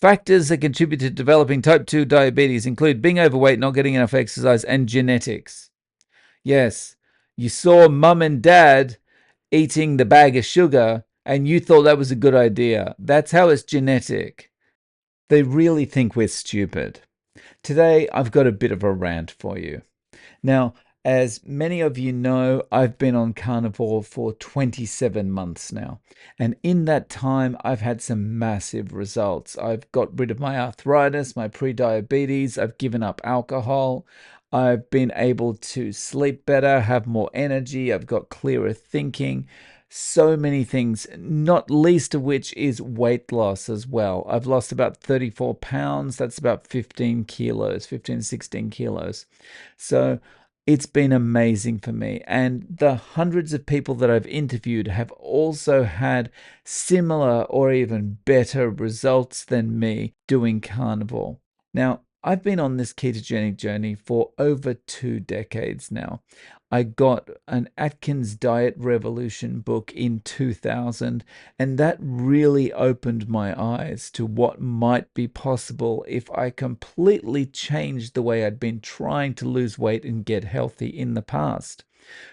Factors that contribute to developing type 2 diabetes include being overweight, not getting enough exercise, and genetics. Yes, you saw mum and dad eating the bag of sugar and you thought that was a good idea. That's how it's genetic. They really think we're stupid. Today, I've got a bit of a rant for you. Now, as many of you know, I've been on carnivore for 27 months now. And in that time, I've had some massive results. I've got rid of my arthritis, my pre-diabetes. I've given up alcohol. I've been able to sleep better, have more energy. I've got clearer thinking. So many things, not least of which is weight loss as well. I've lost about 34 pounds. That's about 15 kilos, 15, 16 kilos. So it's been amazing for me. And the hundreds of people that I've interviewed have also had similar or even better results than me doing carnivore. Now, I've been on this ketogenic journey for over 2 decades now. I got an Atkins Diet Revolution book in 2000, and that really opened my eyes to what might be possible if I completely changed the way I'd been trying to lose weight and get healthy in the past.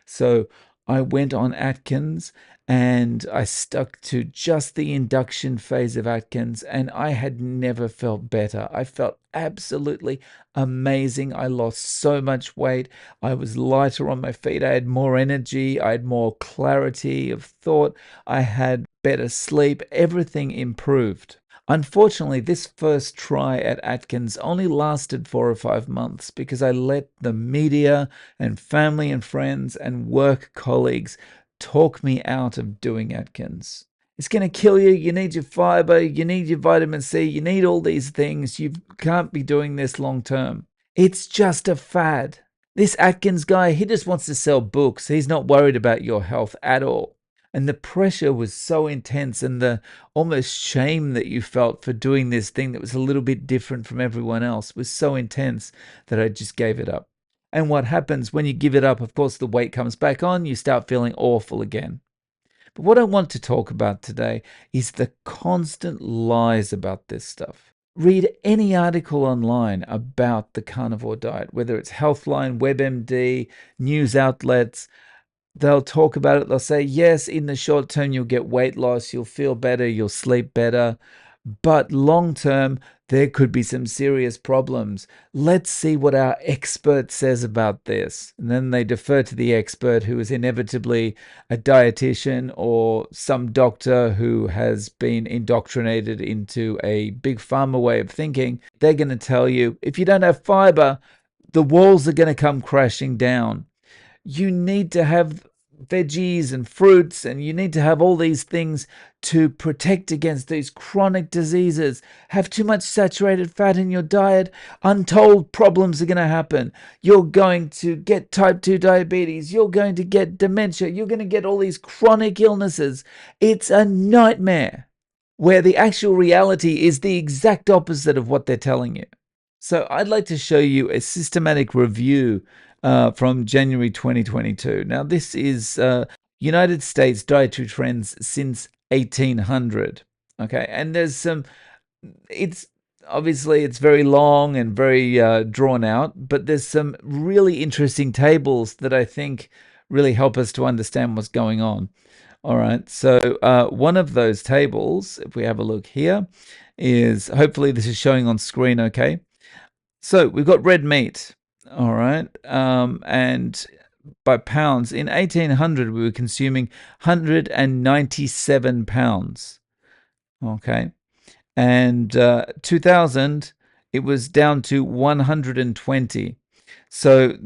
So I went on Atkins and I stuck to just the induction phase of Atkins, and I had never felt better. I felt absolutely amazing. I lost so much weight. I was lighter on my feet. I had more energy. I had more clarity of thought. I had better sleep. Everything improved. Unfortunately, this first try at Atkins only lasted 4 or 5 months because I let the media and family and friends and work colleagues talk me out of doing Atkins. It's going to kill you. You need your fiber. You need your vitamin C. You need all these things. You can't be doing this long term. It's just a fad. This Atkins guy, he just wants to sell books. He's not worried about your health at all. And the pressure was so intense, and the almost shame that you felt for doing this thing that was a little bit different from everyone else was so intense that I just gave it up. And what happens when you give it up, of course, the weight comes back on, you start feeling awful again. But what I want to talk about today is the constant lies about this stuff. Read any article online about the carnivore diet, whether it's Healthline, WebMD, news outlets. They'll talk about it. They'll say, yes, in the short term, you'll get weight loss, you'll feel better, you'll sleep better. But long term, there could be some serious problems. Let's see what our expert says about this. And then they defer to the expert, who is inevitably a dietitian or some doctor who has been indoctrinated into a big pharma way of thinking. They're going to tell you, if you don't have fiber, the walls are going to come crashing down. You need to have veggies and fruits, and you need to have all these things to protect against these chronic diseases. Have too much saturated fat in your diet, untold problems are going to happen. You're going to get type 2 diabetes. You're going to get dementia. You're going to get all these chronic illnesses. It's a nightmare, where the actual reality is the exact opposite of what they're telling you. So I'd like to show you a systematic review from January 2022. Now, this is United States dietary trends since 1800. Okay, and there's some, it's obviously it's very long and very drawn out, but there's some really interesting tables that I think really help us to understand what's going on. All right, so one of those tables, if we have a look here, is, hopefully this is showing on screen okay. So we've got red meat. All right. And by pounds, in 1800, we were consuming 197 pounds. Okay. And 2000, it was down to 120. So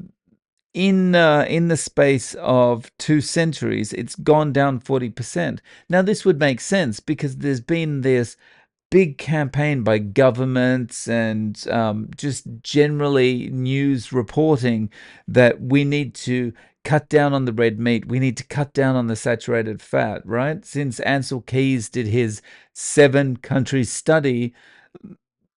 in the space of 2 centuries, it's gone down 40%. Now, this would make sense because there's been this big campaign by governments and just generally news reporting that we need to cut down on the red meat. We need to cut down on the saturated fat, right? Since Ansel Keys did his 7-country study,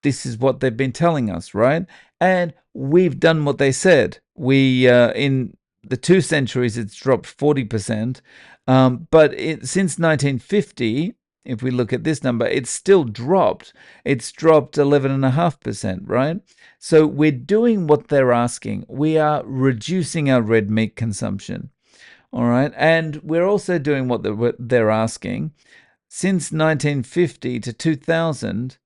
this is what they've been telling us, right? And we've done what they said. We, in the 2 centuries, it's dropped 40%. But since 1950, if we look at this number, it's still dropped. It's dropped 11.5%, right? So we're doing what they're asking. We are reducing our red meat consumption. All right. And we're also doing what they're asking. Since 1950 to 2000,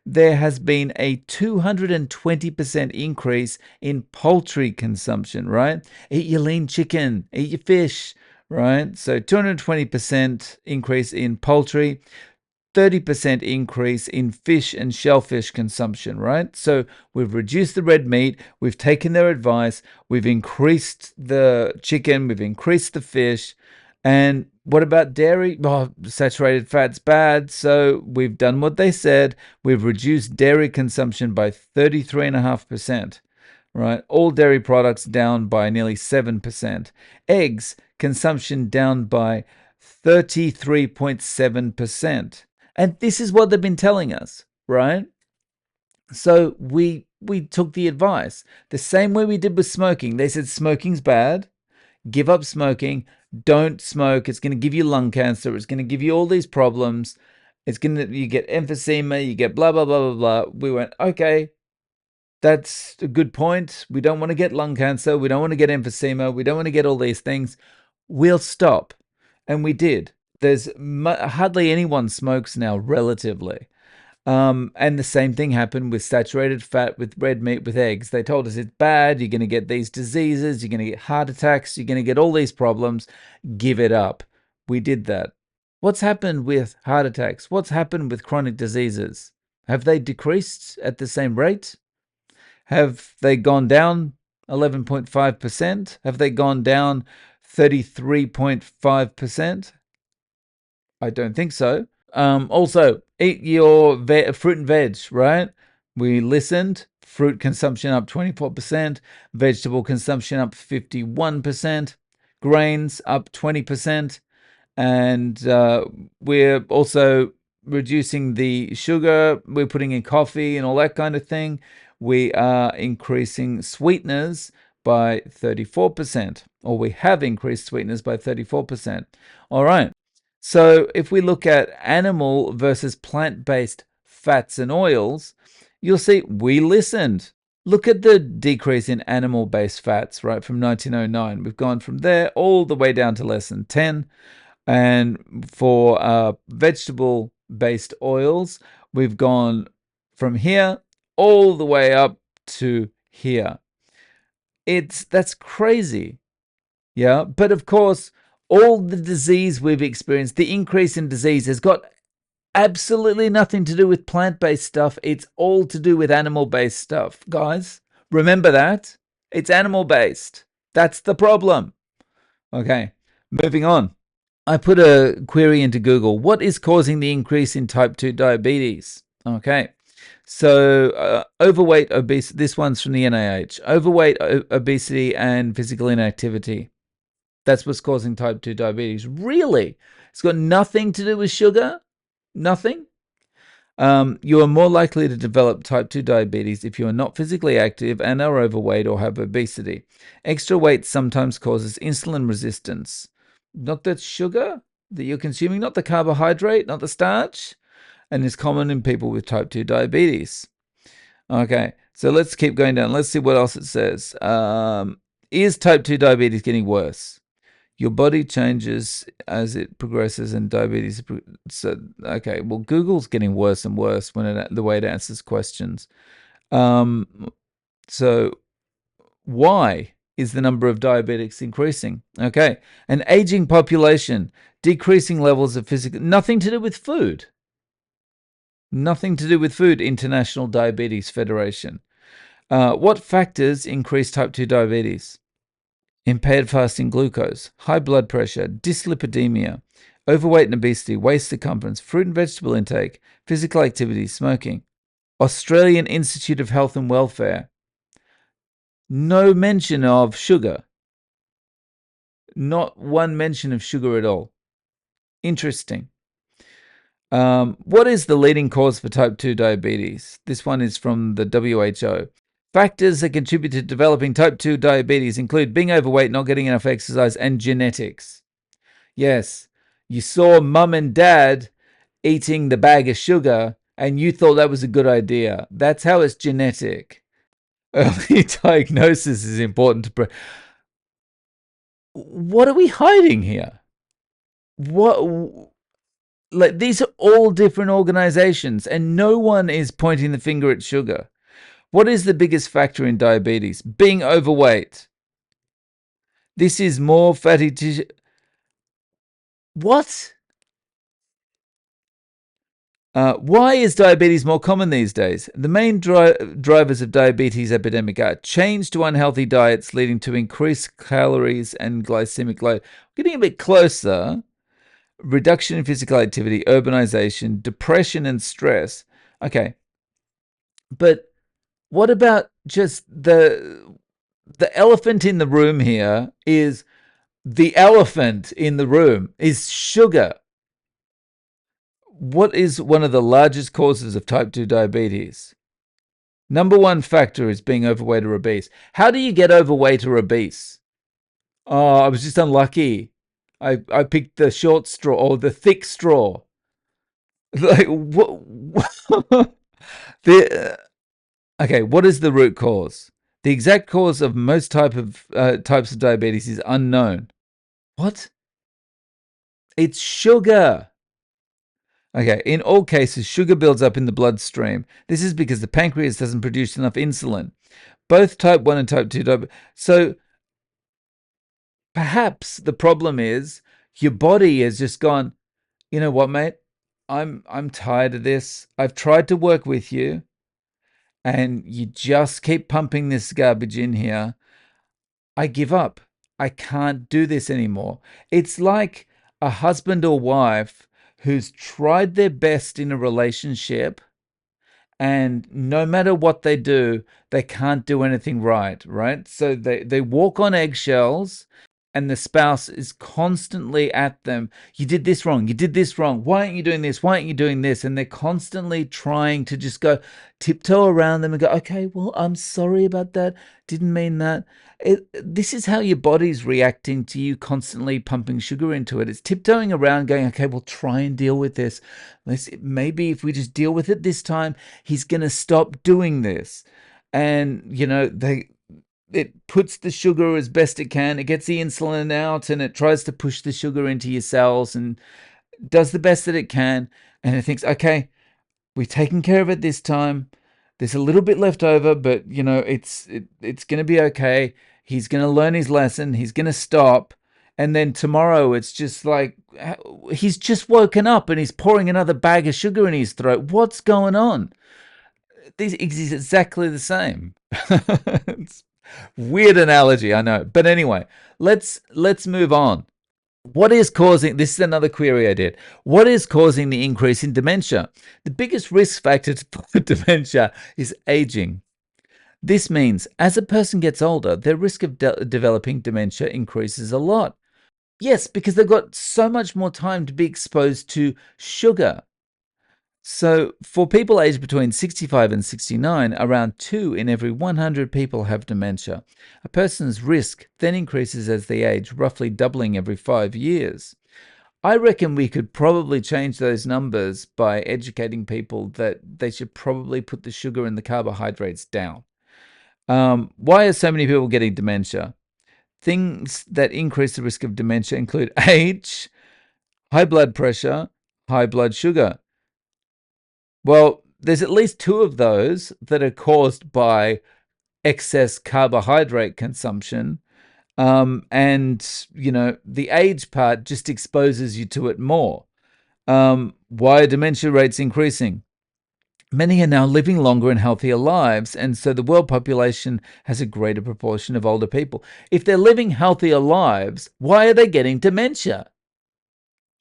there has been a 220% increase in poultry consumption, right? Eat your lean chicken, eat your fish, right? So 220% increase in poultry, 30% increase in fish and shellfish consumption, right? So we've reduced the red meat, we've taken their advice, we've increased the chicken, we've increased the fish. And what about dairy? Oh, saturated fat's bad. So we've done what they said. We've reduced dairy consumption by 33.5%, right? All dairy products down by nearly 7%. Eggs consumption down by 33.7%. And this is what they've been telling us, right? So we took the advice. The same way we did with smoking. They said smoking's bad. Give up smoking. Don't smoke. It's going to give you lung cancer. It's going to give you all these problems. You get emphysema, you get blah, blah, blah, blah, blah. We went, okay, that's a good point. We don't want to get lung cancer. We don't want to get emphysema. We don't want to get all these things. We'll stop. And we did. There's hardly anyone smokes now, relatively. And the same thing happened with saturated fat, with red meat, with eggs. They told us it's bad. You're going to get these diseases. You're going to get heart attacks. You're going to get all these problems. Give it up. We did that. What's happened with heart attacks? What's happened with chronic diseases? Have they decreased at the same rate? Have they gone down 11.5%? Have they gone down 33.5%? I don't think so. Also, eat your fruit and veg, right? We listened. Fruit consumption up 24%, vegetable consumption up 51%, grains up 20%, and we're also reducing the sugar we're putting in coffee and all that kind of thing. We are increasing sweeteners by 34%, or we have increased sweeteners by 34%. All right. So if we look at animal versus plant-based fats and oils, you'll see we listened. Look at the decrease in animal-based fats, right, from 1909. We've gone from there all the way down to less than 10. And for vegetable-based oils, we've gone from here all the way up to here. That's crazy. Yeah, but of course, all the disease we've experienced, the increase in disease has got absolutely nothing to do with plant-based stuff. It's all to do with animal-based stuff, guys. Remember that. It's animal-based. That's the problem. Okay, moving on. I put a query into Google. What is causing the increase in type 2 diabetes? Okay. So overweight, obesity, this one's from the NIH. Overweight, obesity, and physical inactivity. That's what's causing type 2 diabetes. Really? It's got nothing to do with sugar? Nothing? You are more likely to develop type 2 diabetes if you are not physically active and are overweight or have obesity. Extra weight sometimes causes insulin resistance. Not the sugar that you're consuming, not the carbohydrate, not the starch, and is common in people with type 2 diabetes. Okay, so let's keep going down. Let's see what else it says. Is type 2 diabetes getting worse? Your body changes as it progresses and diabetes. So, okay, well, Google's getting worse and worse the way it answers questions. So why is the number of diabetics increasing? Okay, an aging population, decreasing levels of physical, nothing to do with food. Nothing to do with food, International Diabetes Federation. What factors increase type 2 diabetes? Impaired fasting glucose, high blood pressure, dyslipidemia, overweight and obesity, waist circumference, fruit and vegetable intake, physical activity, smoking. Australian Institute of Health and Welfare. No mention of sugar. Not one mention of sugar at all. Interesting. What is the leading cause for type 2 diabetes? This one is from the WHO. Factors that contribute to developing type 2 diabetes include being overweight, not getting enough exercise, and genetics. Yes, you saw mum and dad eating the bag of sugar and you thought that was a good idea. That's how it's genetic. Early diagnosis is important to. What are we hiding here? What? Like, these are all different organizations, and no one is pointing the finger at sugar. What is the biggest factor in diabetes? Being overweight. This is more fatty tissue. What? Why is diabetes more common these days? The main drivers of diabetes epidemic are change to unhealthy diets leading to increased calories and glycemic load. Getting a bit closer. Reduction in physical activity, urbanization, depression and stress. Okay. But what about just the elephant in the room here is the elephant in the room is sugar. What is one of the largest causes of type 2 diabetes? Number one factor is being overweight or obese. How do you get overweight or obese? Oh, I was just unlucky. I picked the short straw or the thick straw. Like what? the Okay, what is the root cause? The exact cause of most types of diabetes is unknown. What? It's sugar. Okay, in all cases, sugar builds up in the bloodstream. This is because the pancreas doesn't produce enough insulin. Both type 1 and type 2 diabetes. So perhaps the problem is your body has just gone, you know what, mate? I'm tired of this. I've tried to work with you and you just keep pumping this garbage in here. I give up. I can't do this anymore. It's like a husband or wife who's tried their best in a relationship, and no matter what they do, they can't do anything right? So they walk on eggshells, and the spouse is constantly at them. You did this wrong. You did this wrong. Why aren't you doing this? Why aren't you doing this? And they're constantly trying to just go tiptoe around them and go, okay, well, I'm sorry about that. Didn't mean that. This is how your body's reacting to you constantly pumping sugar into it. It's tiptoeing around going, okay, we'll try and deal with this. Maybe if we just deal with it this time, he's going to stop doing this. And, it puts the sugar as best it can. It gets the insulin out and it tries to push the sugar into your cells and does the best that it can. And it thinks, okay, we've taken care of it this time. There's a little bit left over, but it's going to be okay. He's going to learn his lesson. He's going to stop. And then tomorrow it's just like he's just woken up and he's pouring another bag of sugar in his throat. What's going on? This is exactly the same. It's weird analogy, I know. But anyway, let's move on. What is causing this is another query I did. What is causing the increase in dementia? The biggest risk factor for dementia is aging. This means as a person gets older, their risk of developing dementia increases a lot. Yes, because they've got so much more time to be exposed to sugar. So, for people aged between 65 and 69, around 2 in every 100 people have dementia. A person's risk then increases as they age, roughly doubling every 5 years. I reckon we could probably change those numbers by educating people that they should probably put the sugar and the carbohydrates down. Why are so many people getting dementia? Things that increase the risk of dementia include age, high blood pressure, high blood sugar. Well, there's at least two of those that are caused by excess carbohydrate consumption. The age part just exposes you to it more. Why are dementia rates increasing? Many are now living longer and healthier lives, and so the world population has a greater proportion of older people. If they're living healthier lives, why are they getting dementia?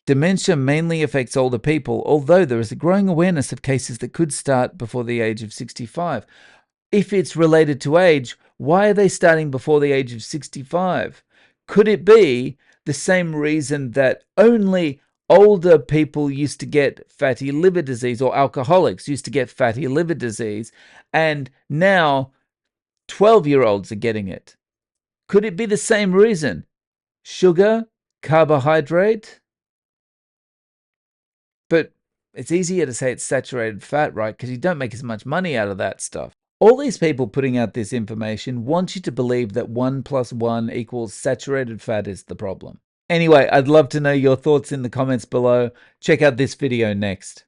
Dementia mainly affects older people, although there is a growing awareness of cases that could start before the age of 65. If it's related to age, why are they starting before the age of 65? Could it be the same reason that only older people used to get fatty liver disease, or alcoholics used to get fatty liver disease, and now 12-year-olds are getting it? Could it be the same reason? Sugar, carbohydrate? But It's easier to say it's saturated fat, right? Because you don't make as much money out of that stuff. All these people putting out this information want you to believe that 1 + 1 equals saturated fat is the problem. Anyway, I'd love to know your thoughts in the comments below. Check out this video next.